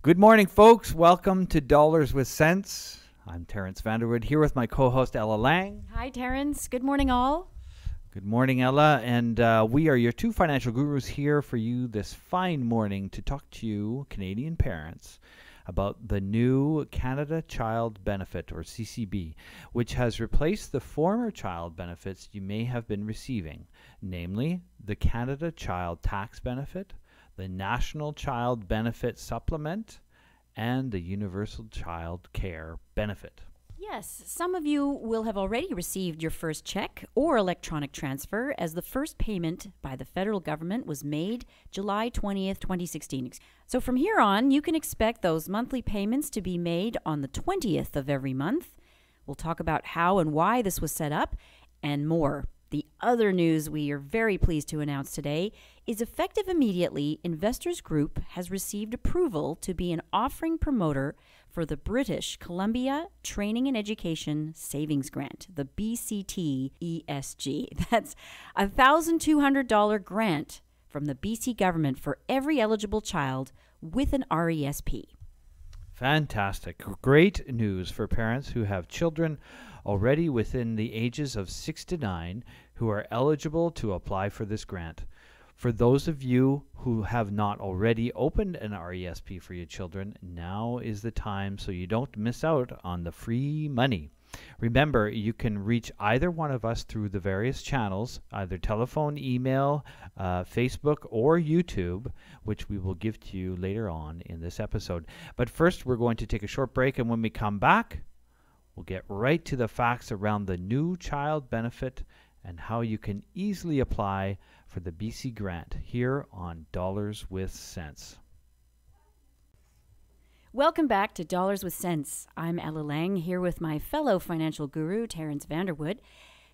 Good morning, folks. Welcome to Dollars with Sense. I'm Terence Vanderwood here with my co-host Ela Lange. Hi, Terence. Good morning, all. Good morning, Ella. And we are your two financial gurus here for you this fine morning to talk to you, Canadian parents, about the new Canada Child Benefit, or CCB, which has replaced the former child benefits you may have been receiving, namely the Canada Child Tax Benefit, the National Child Benefit Supplement, and the Universal Child Care Benefit. Yes, some of you will have already received your first check or electronic transfer, as the first payment by the federal government was made July 20th, 2016. So from here on, you can expect those monthly payments to be made on the 20th of every month. We'll talk about how and why this was set up and more. The other news we are very pleased to announce today is, effective immediately, Investors Group has received approval to be an offering promoter for the British Columbia Training and Education Savings Grant, the BCTESG. That's a $1,200 grant from the BC government for every eligible child with an RESP. Fantastic. Great news for parents who have children already within the ages of 6 to 9 who are eligible to apply for this grant. For those of you who have not already opened an RESP for your children, now is the time so you don't miss out on the free money. Remember, you can reach either one of us through the various channels, either telephone, email, Facebook, or YouTube, which we will give to you later on in this episode. But first, we're going to take a short break, and when we come back, we'll get right to the facts around the new child benefit and how you can easily apply for the BC grant here on Dollars with Sense. Welcome back to Dollars with Sense. I'm Ela Lange here with my fellow financial guru, Terence Vanderwood,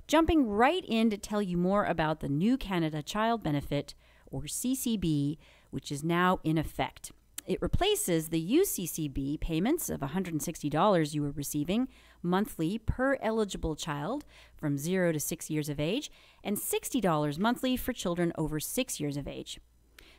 jumping right in to tell you more about the new Canada Child Benefit, or CCB, which is now in effect. It replaces the UCCB payments of $160 you were receiving monthly per eligible child from 0 to 6 years of age, and $60 monthly for children over 6 years of age.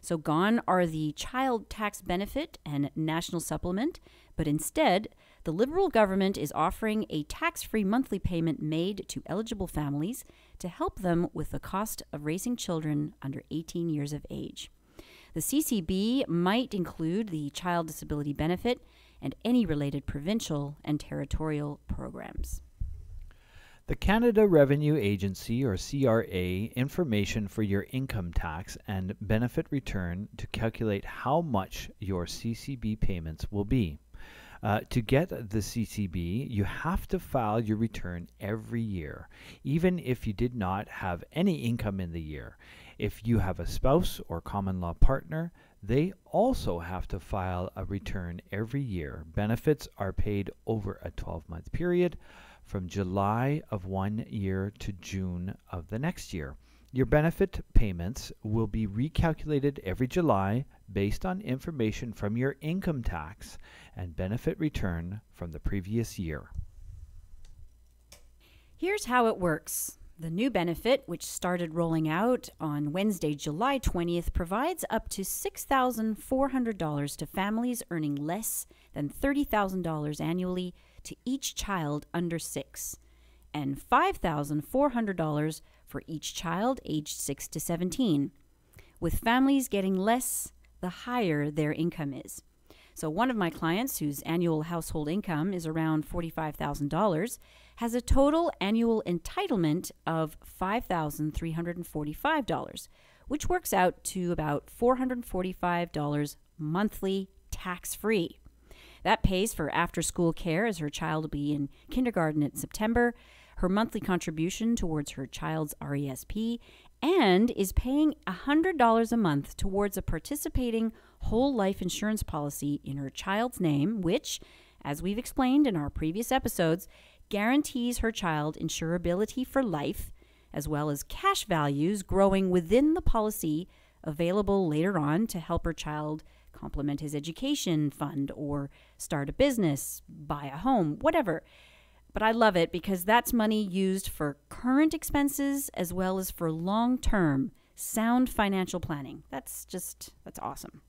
So gone are the child tax benefit and national supplement, but instead, the Liberal government is offering a tax-free monthly payment made to eligible families to help them with the cost of raising children under 18 years of age. The CCB might include the Child Disability Benefit and any related provincial and territorial programs. The Canada Revenue Agency, or CRA, information for your income tax and benefit return to calculate how much your CCB payments will be. To get the CCB, you have to file your return every year, even if you did not have any income in the year. If you have a spouse or common law partner, they also have to file a return every year. Benefits are paid over a 12-month period from July of one year to June of the next year. Your benefit payments will be recalculated every July based on information from your income tax and benefit return from the previous year. Here's how it works. The new benefit, which started rolling out on Wednesday, July 20th, provides up to $6,400 to families earning less than $30,000 annually to each child under 6, and $5,400 for each child aged 6 to 17, with families getting less the higher their income is. So one of my clients, whose annual household income is around $45,000, has a total annual entitlement of $5,345, which works out to about $445 monthly tax-free. That pays for after-school care, as her child will be in kindergarten in September, her monthly contribution towards her child's RESP, and is paying $100 a month towards a participating whole life insurance policy in her child's name, which, as we've explained in our previous episodes, guarantees her child insurability for life, as well as cash values growing within the policy available later on to help her child complement his education fund or start a business, buy a home, whatever. But I love it because that's money used for current expenses as well as for long-term, sound financial planning. That's awesome.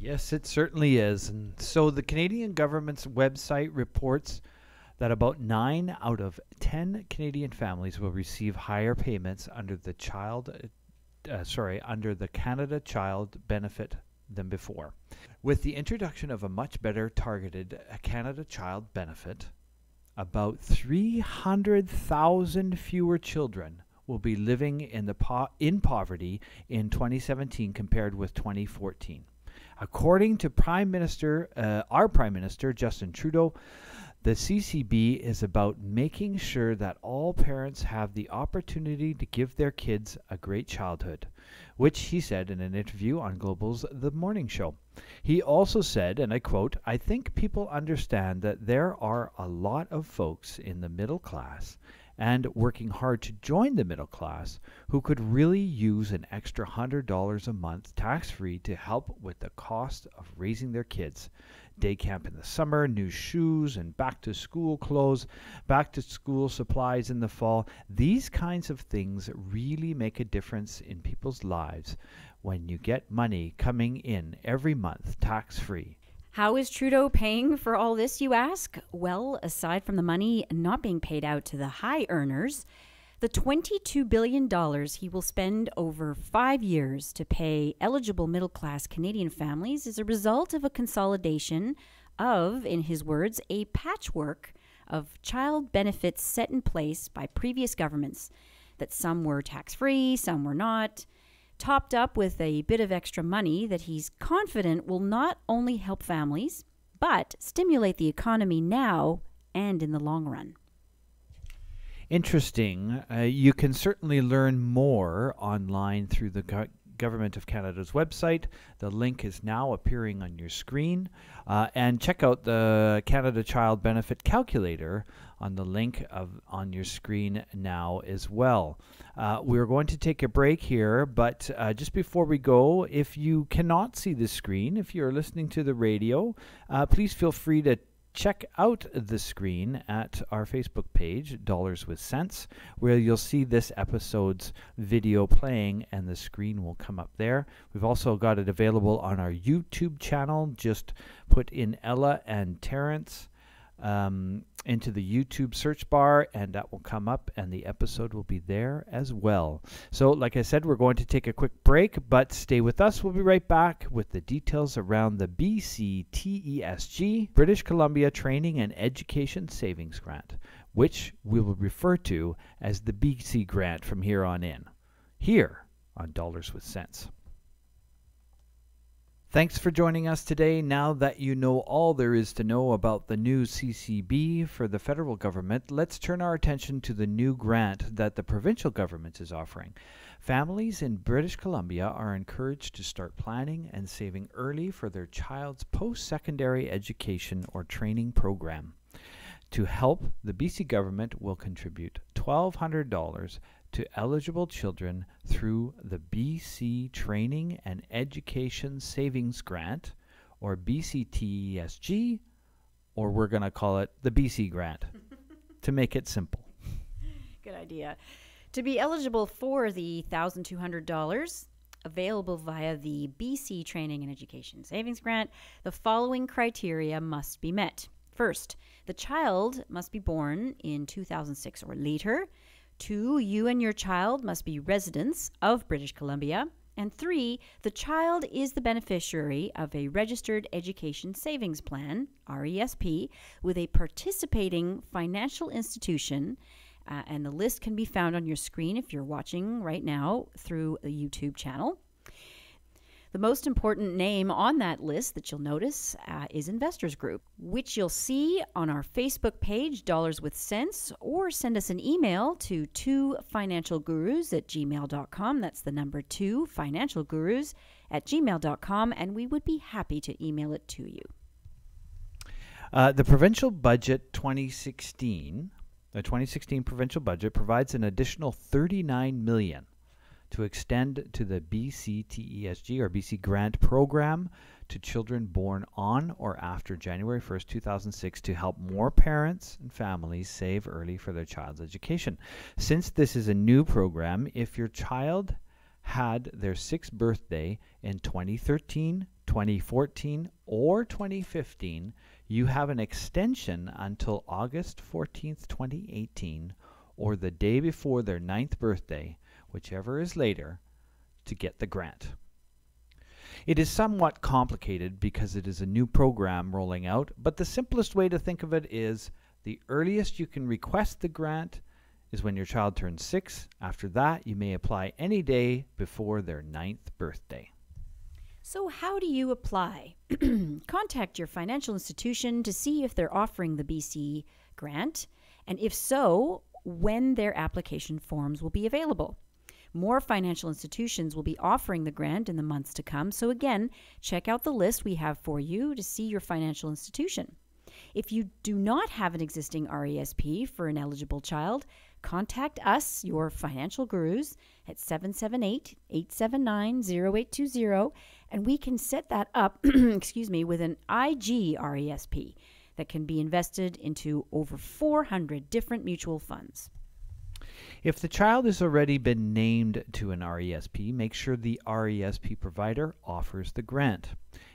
Yes, it certainly is. And so the Canadian government's website reports that about 9 out of 10 Canadian families will receive higher payments under the under the Canada Child Benefit than before. With the introduction of a much better targeted Canada Child Benefit, about 300,000 fewer children will be living in poverty in 2017 compared with 2014. According to our Prime Minister, Justin Trudeau, the CCB is about making sure that all parents have the opportunity to give their kids a great childhood, which he said in an interview on Global's The Morning Show. He also said, and I quote, "I think people understand that there are a lot of folks in the middle class and working hard to join the middle class who could really use an extra $100 a month tax-free to help with the cost of raising their kids. Day camp in the summer, new shoes and back-to-school clothes, back-to-school supplies in the fall. These kinds of things really make a difference in people's lives when you get money coming in every month tax-free." How is Trudeau paying for all this, you ask? Well, aside from the money not being paid out to the high earners, the $22 billion he will spend over 5 years to pay eligible middle-class Canadian families is a result of a consolidation of, in his words, a patchwork of child benefits set in place by previous governments, that some were tax-free, some were not, topped up with a bit of extra money that he's confident will not only help families, but stimulate the economy now and in the long run. Interesting. You can certainly learn more online through the Government of Canada's website. The link is now appearing on your screen. And check out the Canada Child Benefit Calculator on the link on your screen now as well. We're going to take a break here, but just before we go, if you cannot see the screen, if you're listening to the radio, please feel free to check out the screen at our Facebook page, Dollars with Cents, where you'll see this episode's video playing and the screen will come up there. We've also got it available on our YouTube channel. Just put in Ela and Terence into the YouTube search bar and that will come up and the episode will be there as well. So like I said, we're going to take a quick break, but stay with us. We'll be right back with the details around the BCTESG, British Columbia Training and Education Savings Grant, which we will refer to as the BC Grant from here on in, here on Dollars with Cents. Thanks for joining us today. Now that you know all there is to know about the new CCB for the federal government, let's turn our attention to the new grant that the provincial government is offering. Families in British Columbia are encouraged to start planning and saving early for their child's post-secondary education or training program. To help, the BC government will contribute $1,200 to eligible children through the BC Training and Education Savings Grant, or BCTESG, or we're going to call it the BC Grant, to make it simple. Good idea. To be eligible for the $1,200 available via the BC Training and Education Savings Grant, the following criteria must be met. First, the child must be born in 2006 or later. 2, you and your child must be residents of British Columbia. And 3, the child is the beneficiary of a Registered Education Savings Plan, RESP, with a participating financial institution. And the list can be found on your screen if you're watching right now through the YouTube channel. The most important name on that list that you'll notice is Investors Group, which you'll see on our Facebook page, Dollars with Cents, or send us an email to 2financialgurus@gmail.com. That's the number 2financialgurus@gmail.com, and we would be happy to email it to you. The provincial budget 2016, the 2016 provincial budget provides an additional $39 million to extend to the BCTESG or BC Grant program to children born on or after January 1st, 2006 to help more parents and families save early for their child's education. Since this is a new program, if your child had their 6th birthday in 2013, 2014 or 2015, you have an extension until August 14th, 2018, or the day before their 9th birthday, whichever is later, to get the grant. It is somewhat complicated because it is a new program rolling out, but the simplest way to think of it is the earliest you can request the grant is when your child turns 6. After that, you may apply any day before their 9th birthday. So how do you apply? Contact your financial institution to see if they're offering the BC grant, and if so, when their application forms will be available. More financial institutions will be offering the grant in the months to come, so again, check out the list we have for you to see your financial institution. If you do not have an existing RESP for an eligible child, contact us, your financial gurus, at 778-879-0820, and we can set that up with an IG RESP that can be invested into over 400 different mutual funds. If the child has already been named to an RESP, make sure the RESP provider offers the grant.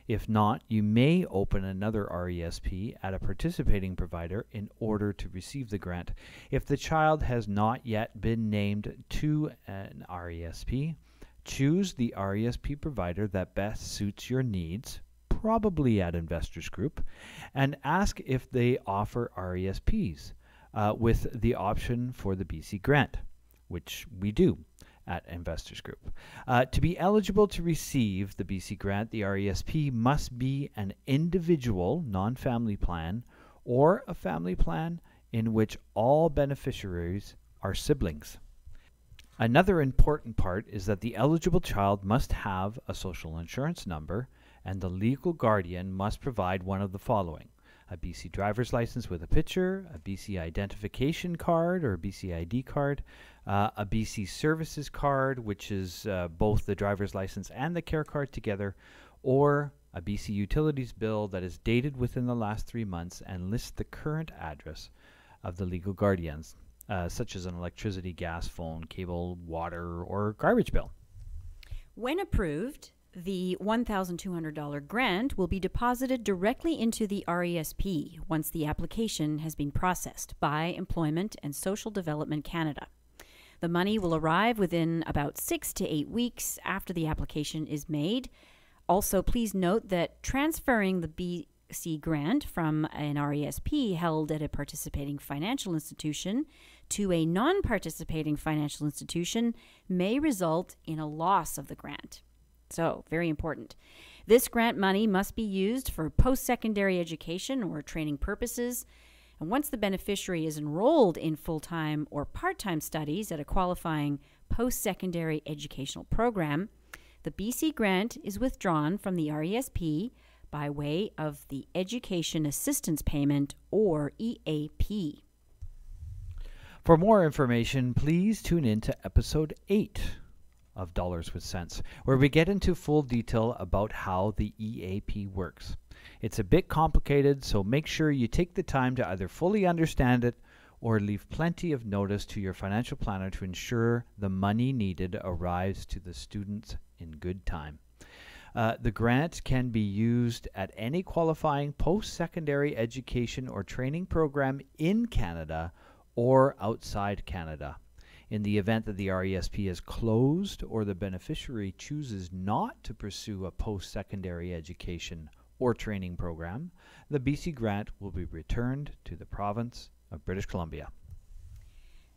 If not, you may open another RESP at a participating provider in order to receive the grant. If the child has not yet been named to an RESP, choose the RESP provider that best suits your needs, probably at Investors Group, and ask if they offer RESPs with the option for the BC grant, which we do at Investors Group. To be eligible to receive the BC grant, the RESP must be an individual non-family plan or a family plan in which all beneficiaries are siblings. Another important part is that the eligible child must have a social insurance number, and the legal guardian must provide one of the following: a BC driver's license with a picture, a BC identification card or BC ID card, a BC services card, which is both the driver's license and the care card together, or a BC utilities bill that is dated within the last 3 months and lists the current address of the legal guardians, such as an electricity, gas, phone, cable, water, or garbage bill. When approved, the $1,200 grant will be deposited directly into the RESP once the application has been processed by Employment and Social Development Canada. The money will arrive within about 6 to 8 weeks after the application is made. Also, please note that transferring the BC grant from an RESP held at a participating financial institution to a non-participating financial institution may result in a loss of the grant. So, very important. This grant money must be used for post-secondary education or training purposes. And once the beneficiary is enrolled in full-time or part-time studies at a qualifying post-secondary educational program, the BC grant is withdrawn from the RESP by way of the Education Assistance Payment, or EAP. For more information, please tune in to episode 8 of Dollars with Sense, where we get into full detail about how the EAP works. It's a bit complicated, so make sure you take the time to either fully understand it or leave plenty of notice to your financial planner to ensure the money needed arrives to the students in good time. The grant can be used at any qualifying post-secondary education or training program in Canada or outside Canada. In the event that the RESP is closed or the beneficiary chooses not to pursue a post-secondary education or training program, the BC grant will be returned to the province of British Columbia.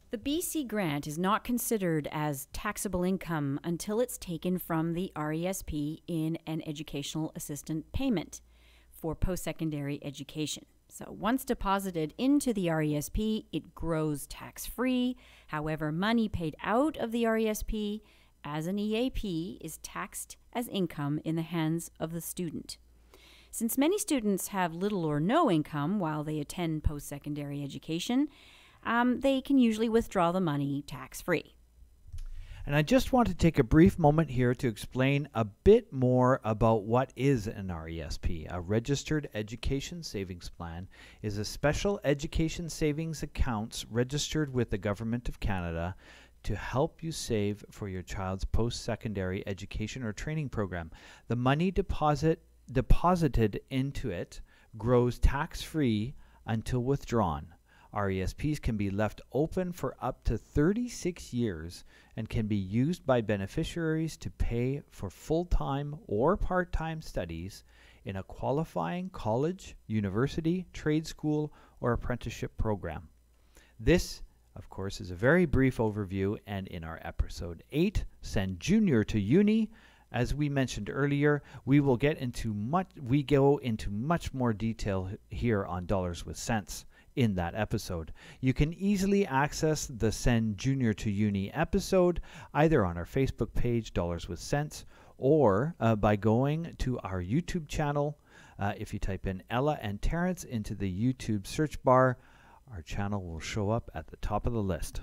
The BC grant is not considered as taxable income until it's taken from the RESP in an educational assistant payment for post-secondary education. So once deposited into the RESP, it grows tax-free. However, money paid out of the RESP as an EAP is taxed as income in the hands of the student. Since many students have little or no income while they attend post-secondary education, they can usually withdraw the money tax-free. And I just want to take a brief moment here to explain a bit more about what is an RESP. A Registered Education Savings Plan is a special education savings account registered with the Government of Canada to help you save for your child's post-secondary education or training program. The money deposited into it grows tax-free until withdrawn. RESPs can be left open for up to 36 years and can be used by beneficiaries to pay for full-time or part-time studies in a qualifying college, university, trade school, or apprenticeship program. This, of course, is a very brief overview, and in our episode 8, Send Junior to Uni, as we mentioned earlier, we go into much more detail here on Dollars with Cents in that episode. You can easily access the Send Junior to Uni episode either on our Facebook page, Dollars with Cents, or by going to our YouTube channel. If you type in Ela and Terence into the YouTube search bar, our channel will show up at the top of the list.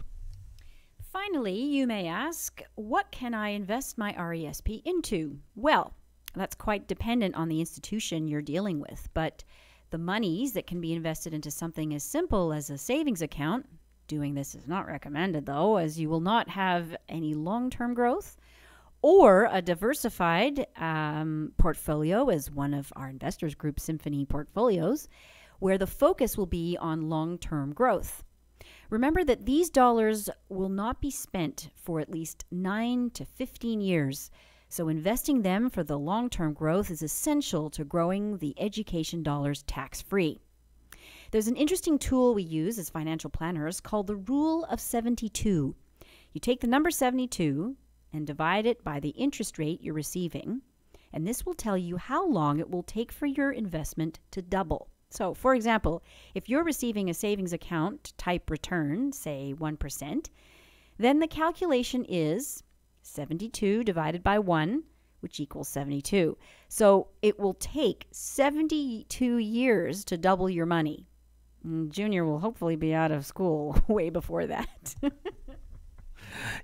Finally, you may ask, what can I invest my RESP into? Well, that's quite dependent on the institution you're dealing with, but the monies that can be invested into something as simple as a savings account, doing this is not recommended though, as you will not have any long-term growth, or a diversified portfolio as one of our Investors Group Symphony portfolios, where the focus will be on long-term growth. Remember that these dollars will not be spent for at least 9 to 15 years, so investing them for the long-term growth is essential to growing the education dollars tax-free. There's an interesting tool we use as financial planners called the Rule of 72. You take the number 72 and divide it by the interest rate you're receiving, and this will tell you how long it will take for your investment to double. So, for example, if you're receiving a savings account type return, say 1%, then the calculation is 72 divided by 1, which equals 72. So it will take 72 years to double your money. Junior will hopefully be out of school way before that.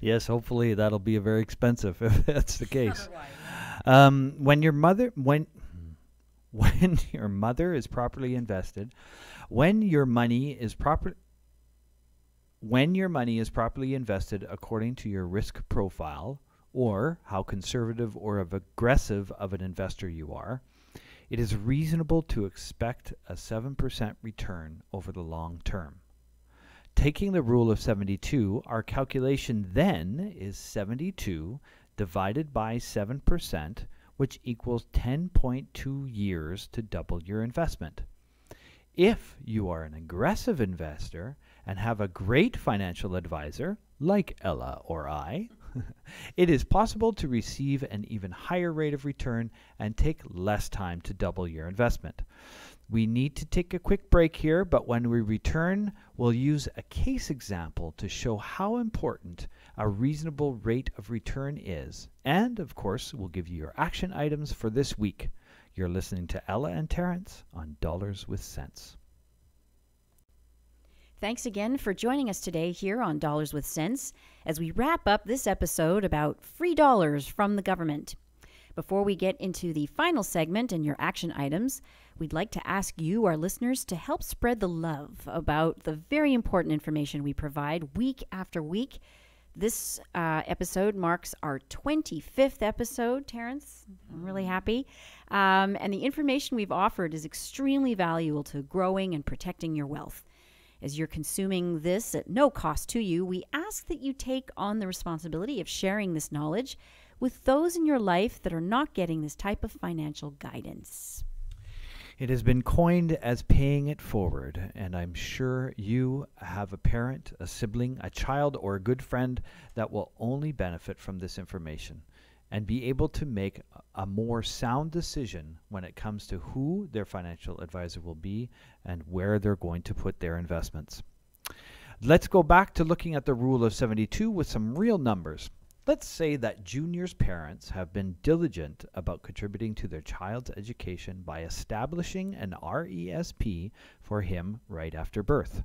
Yes, hopefully that'll be very expensive if that's the case. When your mother is properly invested, when your money is properly invested according to your risk profile, or how conservative or aggressive of an investor you are, it is reasonable to expect a 7% return over the long term. Taking the rule of 72, our calculation then is 72 divided by 7%, which equals 10.2 years to double your investment. If you are an aggressive investor and have a great financial advisor, like Ella or I, it is possible to receive an even higher rate of return and take less time to double your investment. We need to take a quick break here, but when we return, we'll use a case example to show how important a reasonable rate of return is. And, of course, we'll give you your action items for this week. You're listening to Ela and Terence on Dollars with Cents. Thanks again for joining us today here on Dollars with Cents as we wrap up this episode about free dollars from the government. Before we get into the final segment and your action items, we'd like to ask you, our listeners, to help spread the love about the very important information we provide week after week. This episode marks our 25th episode, Terence. I'm really happy. And the information we've offered is extremely valuable to growing and protecting your wealth. As you're consuming this at no cost to you, we ask that you take on the responsibility of sharing this knowledge with those in your life that are not getting this type of financial guidance. It has been coined as paying it forward, and I'm sure you have a parent, a sibling, a child, or a good friend that will only benefit from this information and be able to make a more sound decision when it comes to who their financial advisor will be and where they're going to put their investments. Let's go back to looking at the rule of 72 with some real numbers. Let's say that Junior's parents have been diligent about contributing to their child's education by establishing an RESP for him right after birth.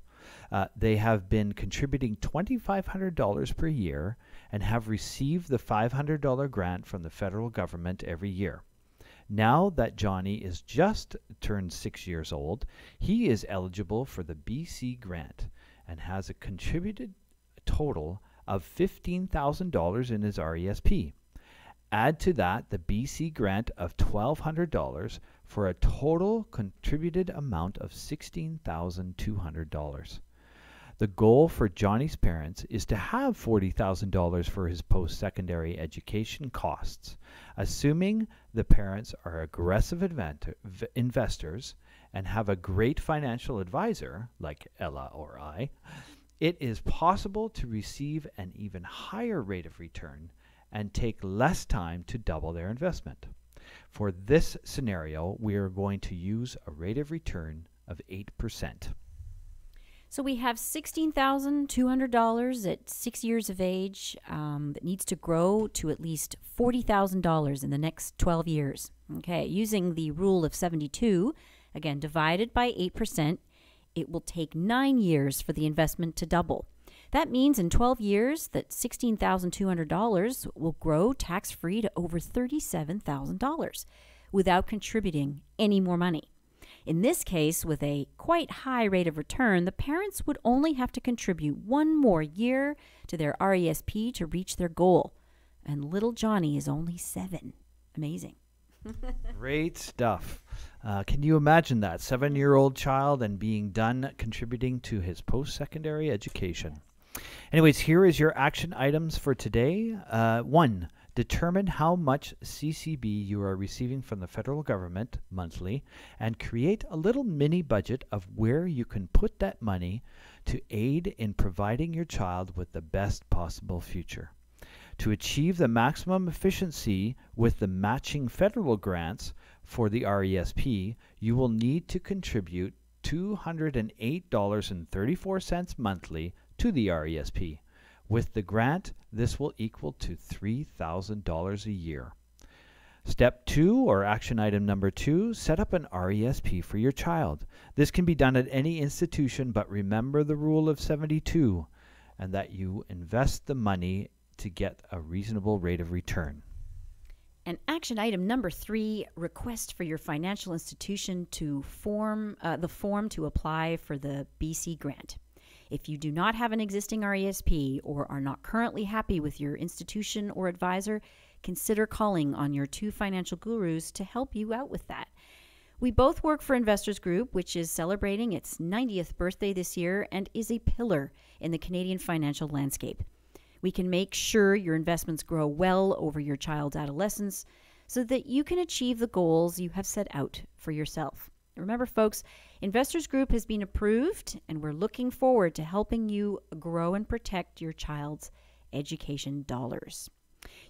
They have been contributing $2,500 per year and have received the $500 grant from the federal government every year. Now that Johnny is just turned 6 years old, he is eligible for the BC grant and has contributed a total of $15,000 in his RESP. Add to that the BC grant of $1,200 for a total contributed amount of $16,200. The goal for Johnny's parents is to have $40,000 for his post-secondary education costs. Assuming the parents are aggressive investors and have a great financial advisor, like Ella or I, it is possible to receive an even higher rate of return and take less time to double their investment. For this scenario, we are going to use a rate of return of 8%. So we have $16,200 at 6 years of age that needs to grow to at least $40,000 in the next 12 years. Okay, using the rule of 72, again, divided by 8%, it will take 9 years for the investment to double. That means in 12 years that $16,200 will grow tax-free to over $37,000 without contributing any more money. In this case, with a quite high rate of return, the parents would only have to contribute 1 more year to their RESP to reach their goal. And little Johnny is only 7. Amazing. Great stuff. Can you imagine that? 7-year-old child and being done contributing to his post-secondary education. Anyways, here is your action items for today. 1. Determine how much CCB you are receiving from the federal government monthly and create a little mini budget of where you can put that money to aid in providing your child with the best possible future. To achieve the maximum efficiency with the matching federal grants for the RESP, you will need to contribute $208.34 monthly to the RESP. With the grant, this will equal to $3,000 a year. Step 2, or action item number 2, set up an RESP for your child. This can be done at any institution, but remember the rule of 72 and that you invest the money to get a reasonable rate of return. And action item number 3, request for your financial institution to the form to apply for the BC grant. If you do not have an existing RESP or are not currently happy with your institution or advisor, consider calling on your 2 financial gurus to help you out with that. We both work for Investors Group, which is celebrating its 90th birthday this year and is a pillar in the Canadian financial landscape. We can make sure your investments grow well over your child's adolescence so that you can achieve the goals you have set out for yourself. Remember, folks, Investors Group has been approved, and we're looking forward to helping you grow and protect your child's education dollars.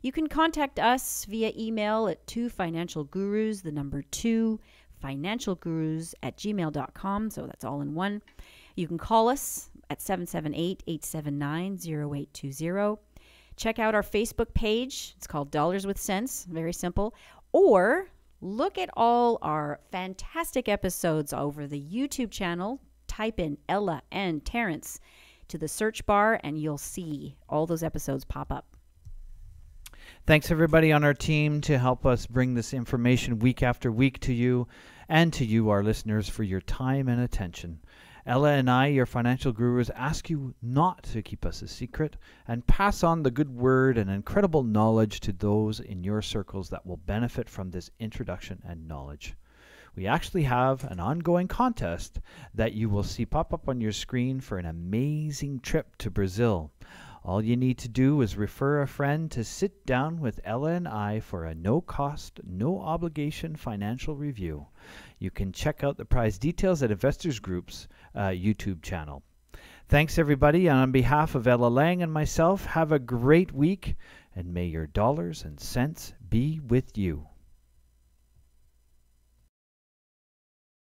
You can contact us via email at 2financialgurus, the number 2, financialgurus@gmail.com, so that's all in one. You can call us at 778-879-0820. Check out our Facebook page. It's called Dollars with Sense, very simple. Or look at all our fantastic episodes over the YouTube channel. Type in Ela and Terence to the search bar and you'll see all those episodes pop up. Thanks everybody on our team to help us bring this information week after week to you and to you, our listeners, for your time and attention. Ella and I, your financial gurus, ask you not to keep us a secret and pass on the good word and incredible knowledge to those in your circles that will benefit from this introduction and knowledge. We actually have an ongoing contest that you will see pop up on your screen for an amazing trip to Brazil. All you need to do is refer a friend to sit down with Ella and I for a no-cost, no-obligation financial review. You can check out the prize details at Investors Group's YouTube channel. Thanks, everybody. And on behalf of Ela Lange and myself, have a great week, and may your dollars and cents be with you.